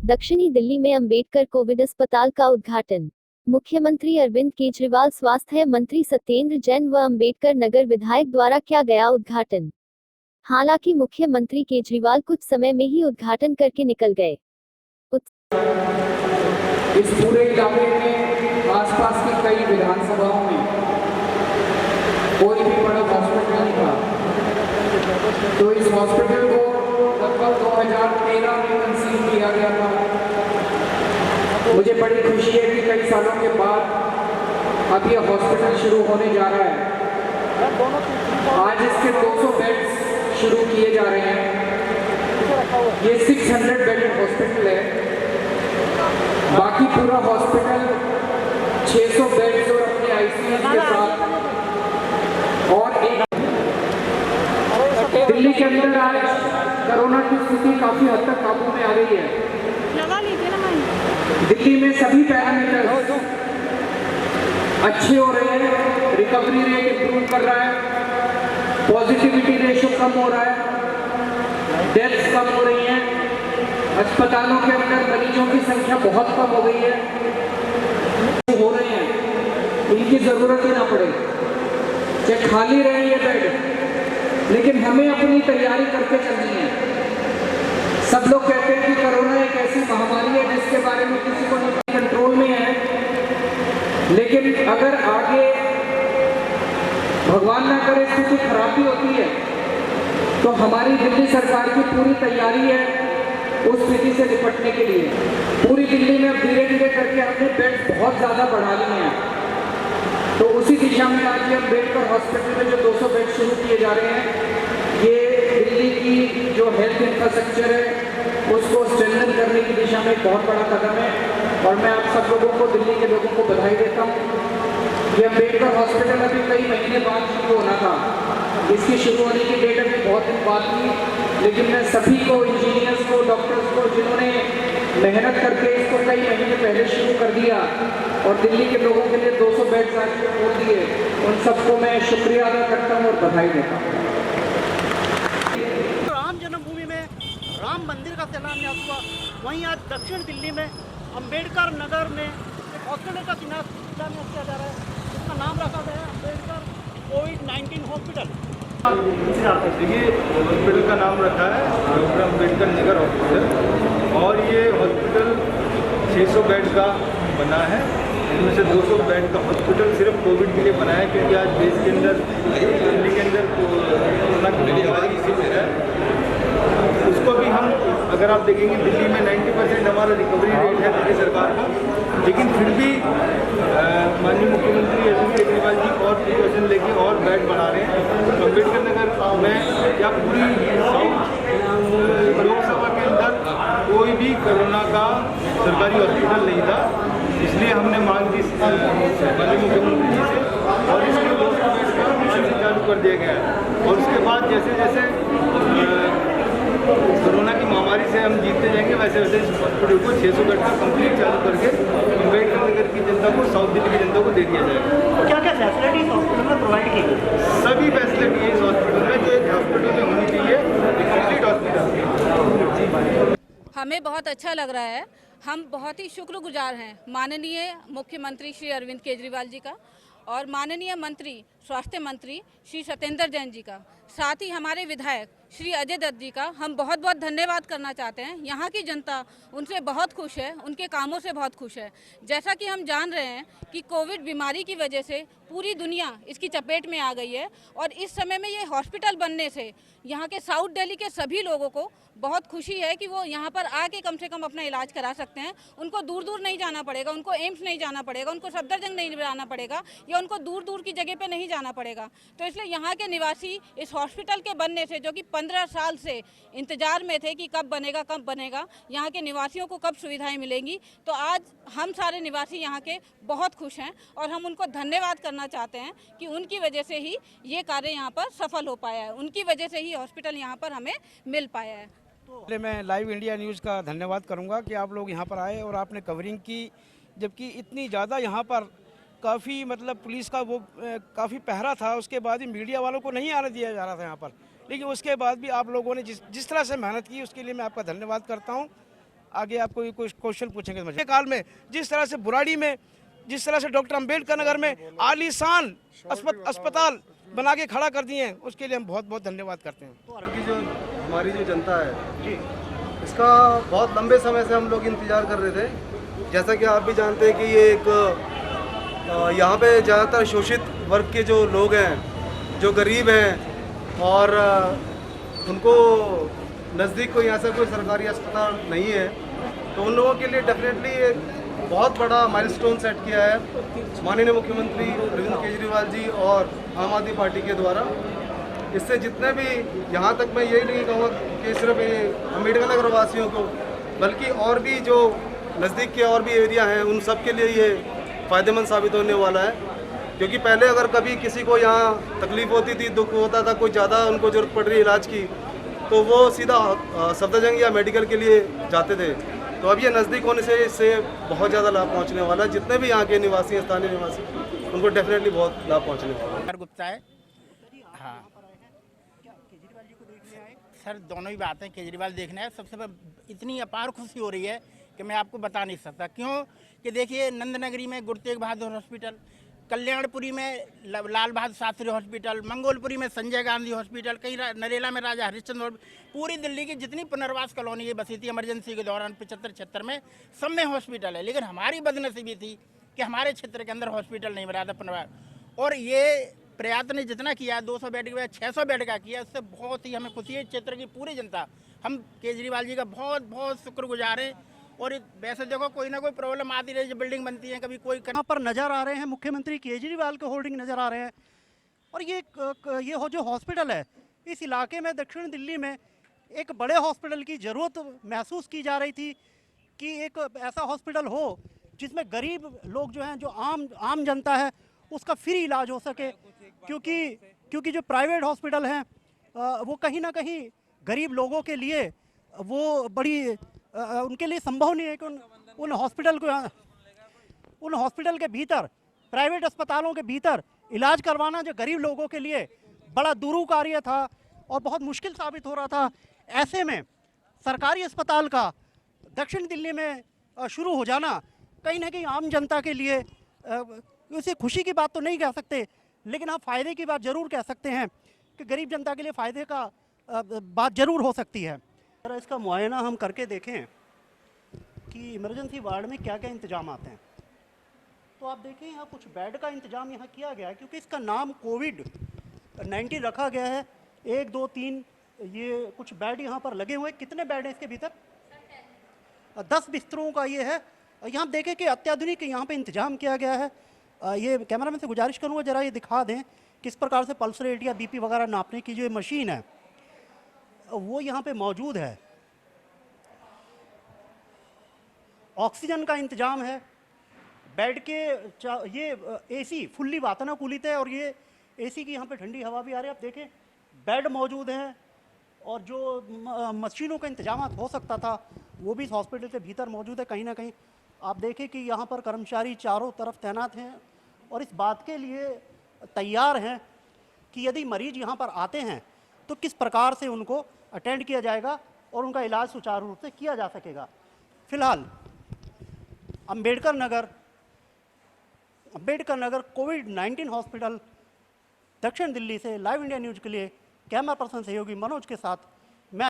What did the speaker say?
दक्षिणी दिल्ली में अंबेडकर कोविड अस्पताल का उद्घाटन। मुख्यमंत्री अरविंद केजरीवाल, स्वास्थ्य मंत्री सत्येंद्र जैन व अंबेडकर नगर विधायक द्वारा किया गया उद्घाटन। हालांकि मुख्यमंत्री केजरीवाल कुछ समय में ही उद्घाटन करके निकल गए। इस पूरे इलाके में आसपास की कई विधानसभाओं में कोई भी बड़ा हॉस्पिटल नहीं था, तो इस हॉस्पिटल को लगभग 2013 में कंसीव किया गया था। मुझे बड़ी खुशी है कि कई सालों के बाद अब यह हॉस्पिटल शुरू होने जा रहा है। आज इसके 200 बेड्स शुरू किए जा रहे हैं। ये 600 बेडेड हॉस्पिटल है। बाकी पूरा हॉस्पिटल 600 बेड्स और अपने आईसीयू के साथ, और एक दिल्ली के अंदर आज कोरोना की स्थिति काफी हद तक काबू में आ गई है। दिल्ली में सभी पैरामीटर्स अच्छे हो रहे हैं। रिकवरी रेट इंप्रूव कर रहा है, पॉजिटिविटी रेशो कम हो रहा है, डेथ्स कम हो रही हैं, अस्पतालों के अंदर मरीजों की संख्या बहुत कम हो गई है। हो रहे हैं, इनकी जरूरत ही ना पड़े, चाहे खाली रहे ये बेड, लेकिन हमें अपनी तैयारी करके चलनी है। सब लोग कहते हैं कि कोरोना एक ऐसी महामारी है जिसके बारे में किसी को नहीं, कंट्रोल में है, लेकिन अगर आगे भगवान ना करे स्थिति खराब भी होती है, तो हमारी दिल्ली सरकार की पूरी तैयारी है उस स्थिति से निपटने के लिए। पूरी दिल्ली में अब धीरे धीरे करके हमने बेड बहुत ज़्यादा बढ़ा लिए हैं, तो उसी दिशा में आज ये अंबेडकर हॉस्पिटल में जो 200 बेड शुरू किए जा रहे हैं, ये दिल्ली की जो हेल्थ इंफ्रास्ट्रक्चर है उसको स्ट्रेंथन करने की दिशा में एक बहुत बड़ा कदम है। और मैं आप सब लोगों को, दिल्ली के लोगों को बधाई देता हूँ। ये अंबेडकर हॉस्पिटल अभी कई महीने बाद शुरू होना था, इसकी शुरू होने की डेट अभी बहुत दिन बाद थी, लेकिन मैं सभी को, इंजीनियर्स को, डॉक्टर्स को, जिन्होंने मेहनत करके इसको कई महीने पहले शुरू कर दिया और दिल्ली के लोगों के लिए 200 बेड्स आज खोल दिए, उन सबको मैं शुक्रिया अदा करता हूँ और बधाई देता हूँ। राम जन्मभूमि में राम मंदिर का शिलान्यास हुआ, वहीं आज दक्षिण दिल्ली में अंबेडकर नगर में एक हॉस्पिटल का शिलान्यास किया जा रहा है, जिसका नाम रखा गया है अंबेडकर कोविड-19 हॉस्पिटल। देखिए, हॉस्पिटल का नाम रखा है डॉक्टर अंबेडकर नगर हॉस्पिटल, और ये हॉस्पिटल 600 बेड का बना है। इनमें से 200 बेड का हॉस्पिटल सिर्फ कोविड के लिए बना है, क्योंकि आज देश के अंदर, दिल्ली के अंदर कोरोना की महामारी इसी में है। उसको भी हम, अगर आप देखेंगे, दिल्ली में 90% हमारा रिकवरी रेट है दिल्ली सरकार का, लेकिन फिर भी माननीय मुख्यमंत्री अरविंद केजरीवाल जी और प्रिकॉशन लेके और बेड बढ़ा रहे हैं। अंबेडकर नगर में या पूरी साउथ लोकसभा के अंदर कोई भी कोरोना का सरकारी हॉस्पिटल नहीं था, इसलिए हमने मांग की माननीय मुख्यमंत्री जी से, और इसके 200 बेड का मिशन चालू कर दिया गया है। और उसके बाद जैसे जैसे कोरोना की महामारी से हम जीतते जाएंगे, वैसे वैसे इस हॉस्पिटल को 600 बेड का कंप्लीट चालू करके अंबेडकर नगर की जनता को, साउथ दिल्ली की जनता को दे दिया जाएगा। क्या क्या फैसिलिटीज हॉस्पिटल में प्रोवाइड की गई? सभी फैसिलिटी है इस हॉस्पिटल में, जो एक हॉस्पिटल में होनी चाहिए, एक कंप्लीट हॉस्पिटल। हमें बहुत अच्छा लग रहा है। हम बहुत ही शुक्रगुजार हैं माननीय मुख्यमंत्री श्री अरविंद केजरीवाल जी का और माननीय मंत्री, स्वास्थ्य मंत्री श्री सत्येंद्र जैन जी का, साथ ही हमारे विधायक श्री अजय दत्त जी का हम बहुत बहुत धन्यवाद करना चाहते हैं। यहाँ की जनता उनसे बहुत खुश है, उनके कामों से बहुत खुश है। जैसा कि हम जान रहे हैं कि कोविड बीमारी की वजह से पूरी दुनिया इसकी चपेट में आ गई है, और इस समय में ये हॉस्पिटल बनने से यहाँ के साउथ दिल्ली के सभी लोगों को बहुत खुशी है कि वो यहाँ पर आके कम से कम अपना इलाज करा सकते हैं। उनको दूर दूर नहीं जाना पड़ेगा, उनको एम्स नहीं जाना पड़ेगा, उनको सफदरजंग नहीं जाना पड़ेगा, या उनको दूर दूर की जगह पे नहीं जाना पड़ेगा। तो इसलिए यहाँ के निवासी इस हॉस्पिटल के बनने से, जो कि 15 साल से इंतजार में थे कि कब बनेगा, यहाँ के निवासियों को कब सुविधाएं मिलेंगी, तो आज हम सारे निवासी यहाँ के बहुत खुश हैं और हम उनको धन्यवाद करना चाहते हैं कि उनकी वजह से ही ये कार्य यहाँ पर सफल हो पाया है, उनकी वजह से ही हॉस्पिटल यहाँ पर हमें मिल पाया है। पहले मैं लाइव इंडिया न्यूज़ का धन्यवाद करूंगा कि आप लोग यहाँ पर आए और आपने कवरिंग की, जबकि इतनी ज़्यादा यहाँ पर काफ़ी मतलब पुलिस का वो काफ़ी पहरा था, उसके बाद ही मीडिया वालों को नहीं आने दिया जा रहा था यहाँ पर, लेकिन उसके बाद भी आप लोगों ने जिस तरह से मेहनत की उसके लिए मैं आपका धन्यवाद करता हूँ। आगे आपको ये कुछ क्वेश्चन पूछेंगे मुझे। काल में जिस तरह से बुराड़ी में, जिस तरह से डॉक्टर अंबेडकर नगर में आलीशान अस्पताल बना के खड़ा कर दिए हैं, उसके लिए हम बहुत बहुत धन्यवाद करते हैं। क्योंकि जो हमारी जो जनता है जी, इसका बहुत लंबे समय से हम लोग इंतज़ार कर रहे थे। जैसा कि आप भी जानते हैं कि ये एक यहाँ पे ज़्यादातर शोषित वर्ग के जो लोग हैं, जो गरीब हैं और उनको नज़दीक कोई ऐसा कोई सरकारी अस्पताल नहीं है, तो उन लोगों के लिए डेफिनेटली एक बहुत बड़ा माइलस्टोन सेट किया है माननीय मुख्यमंत्री अरविंद केजरीवाल जी और आम आदमी पार्टी के द्वारा। इससे जितने भी, यहाँ तक मैं यही नहीं कहूँगा कि सिर्फ ये अम्बेडकर नगर वासियों को, बल्कि और भी जो नज़दीक के और भी एरिया हैं उन सब के लिए ये फ़ायदेमंद साबित होने वाला है। क्योंकि पहले अगर कभी किसी को यहाँ तकलीफ़ होती थी, दुख होता था, कोई ज़्यादा उनको ज़रूरत पड़ रही इलाज की, तो वो सीधा सफदरजंग या मेडिकल के लिए जाते थे। तो अब ये नज़दीक होने से इससे बहुत ज़्यादा लाभ पहुँचने वाला है। जितने भी यहाँ के निवासी हैं, स्थानीय निवासी, उनको डेफिनेटली बहुत लाभ पहुँचने वाला है। गुप्ता है। हाँ सर, दोनों ही बातें केजरीवाल देखना है। सबसे इतनी अपार खुशी हो रही है कि मैं आपको बता नहीं सकता। क्यों कि देखिए, नंदनगरी में गुरु तेग बहादुर हॉस्पिटल, कल्याणपुरी में लाल बहादुर शास्त्री हॉस्पिटल, मंगोलपुरी में संजय गांधी हॉस्पिटल, कहीं नरेला में राजा हरिश्चंद्र, पूरी दिल्ली की जितनी पुनर्वास कॉलोनी बसी थी इमरजेंसी के दौरान 75-76 में, सब में हॉस्पिटल है। लेकिन हमारी बदनसीबी थी कि हमारे क्षेत्र के अंदर हॉस्पिटल नहीं बना था पुनर्वास। और ये प्रयत्न जितना किया, 200 बेड के बाद 600 बेड का किया, इससे बहुत ही हमें खुशी है। क्षेत्र की पूरी जनता, हम केजरीवाल जी का बहुत बहुत शुक्रगुजार हैं। और वैसे देखो, कोई ना कोई प्रॉब्लम आती रही, जो बिल्डिंग बनती है, कभी कोई यहाँ पर नज़र आ रहे हैं मुख्यमंत्री केजरीवाल के होर्डिंग नज़र आ रहे हैं। और ये जो हॉस्पिटल है, इस इलाके में दक्षिण दिल्ली में एक बड़े हॉस्पिटल की ज़रूरत महसूस की जा रही थी कि एक ऐसा हॉस्पिटल हो जिसमें गरीब लोग जो हैं, जो आम जनता है, उसका फ्री इलाज हो सके। क्योंकि जो प्राइवेट हॉस्पिटल हैं वो कहीं ना कहीं गरीब लोगों के लिए वो बड़ी उनके लिए संभव नहीं है कि उन हॉस्पिटल के भीतर, प्राइवेट अस्पतालों के भीतर इलाज करवाना जो गरीब लोगों के लिए बड़ा दुरूह कार्य था और बहुत मुश्किल साबित हो रहा था। ऐसे में सरकारी अस्पताल का दक्षिण दिल्ली में शुरू हो जाना कहीं ना कहीं आम जनता के लिए उसे खुशी की बात तो नहीं कह सकते, लेकिन आप फ़ायदे की बात ज़रूर कह सकते हैं कि गरीब जनता के लिए फ़ायदे का बात ज़रूर हो सकती है। अगर इसका मुआयना हम करके देखें कि इमरजेंसी वार्ड में क्या क्या इंतजाम आते हैं, तो आप देखें यहाँ कुछ बेड का इंतजाम यहाँ किया गया है। क्योंकि इसका नाम कोविड-19 रखा गया है। 1 2 3 ये कुछ बेड यहाँ पर लगे हुए। कितने बेड हैं इसके भीतर? 10 बिस्तरों का ये है। यहाँ देखें कि अत्याधुनिक यहाँ पे इंतजाम किया गया है। ये कैमरामैन से गुजारिश करूँगा ज़रा ये दिखा दें किस प्रकार से पल्स रेट या बीपी वगैरह नापने की जो मशीन है वो यहाँ पे मौजूद है। ऑक्सीजन का इंतजाम है। बेड के ये एसी फुल्ली वातानुकूलित है और ये एसी की यहाँ पे ठंडी हवा भी आ रही है। आप देखें बेड मौजूद हैं और जो मशीनों का इंतजाम हो सकता था वो भी इस हॉस्पिटल के भीतर मौजूद है। कहीं ना कहीं आप देखें कि यहाँ पर कर्मचारी चारों तरफ तैनात हैं और इस बात के लिए तैयार हैं कि यदि मरीज यहाँ पर आते हैं तो किस प्रकार से उनको अटेंड किया जाएगा और उनका इलाज सुचारू रूप से किया जा सकेगा। फिलहाल अंबेडकर नगर कोविड-19 हॉस्पिटल दक्षिण दिल्ली से लाइव इंडिया न्यूज़ के लिए कैमरा पर्सन सहयोगी मनोज के साथ